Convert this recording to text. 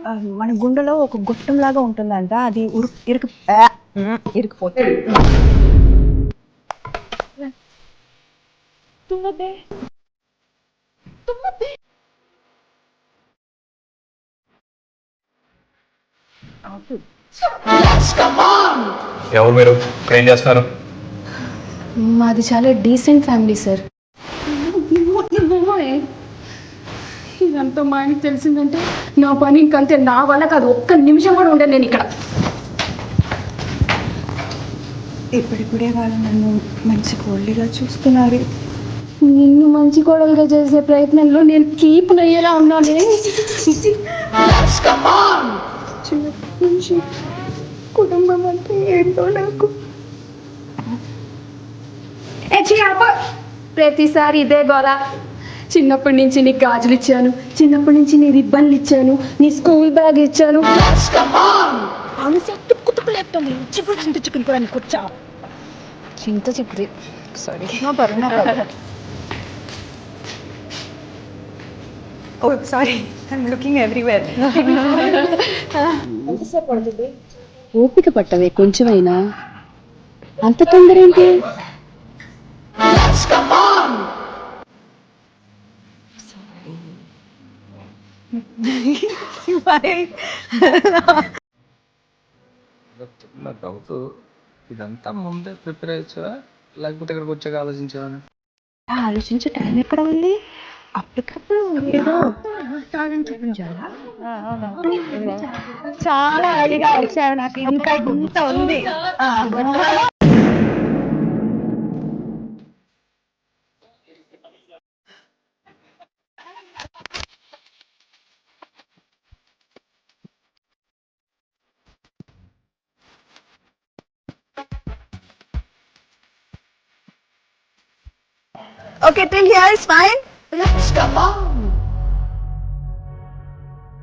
ఆ, మన గుండెలో ఒక గొట్టం లాగా ఉంటుందంట, అది ఇరుకుపోతే తుమ్మదే తుమ్మదే. ఎవరు మీరు? ఇక్కడ ఏం చేస్తున్నారు? మాది చాలా డీసెంట్ ఫ్యామిలీ సార్. ఇదంతా మా ఆయనకి తెలిసిందంటే నా పని ఇంకంతే. నా వల్ల కాదు, ఒక్క నిమిషం కూడా ఉండను నేను ఇక్కడ. ఇప్పుడిప్పుడే వాళ్ళు నన్ను మంచి కోళ్ళిగా చూస్తున్నారు. నిన్ను మంచి కోడలుగా చేసే ప్రయత్నంలో నేను కీపులు అయ్యేలా ఉన్నాను. చిన్నప్పటి నుంచి కుటుంబం అంటే ఏంటో నాకు. ప్రతిసారి ఇదే గోల. చిన్నప్పటి నుంచి నీకు గాజులు ఇచ్చాను, చిన్నప్పటి నుంచి నీ రిబ్బన్లు ఇచ్చాను, నీ స్కూల్ బ్యాగ్ ఇచ్చాను. తుక్కుతుక్కులేపుతుంది చిప్పుడు చింత చిక్కుని కూర్చా చింత చిప్పుడు. సారీ, నో పర్వాలేదు. ఓ సారీ, ఐఎమ్ లుకింగ్ ఎవ్రీవేర్. ఎంతసేపు పడుతుంది? ఓపిక పట్టవే కొంచెమైనా, అంత తొందర ఏంటి? చిన్న డౌట్, ఇదంతా ముందే ప్రిపేర్ అయ్యా లేకపోతే ఇక్కడికి వచ్చాక ఆలోచించావా? ఆలోచించే టైం ఎక్కడ ఉంది? అప్పటికప్పుడు ఏదో చూపించాలా? చాలా అడిగా వచ్చావు, నాకు ఇంకా ఇంత ఉంది. Okay, till here is fine. Let's come on.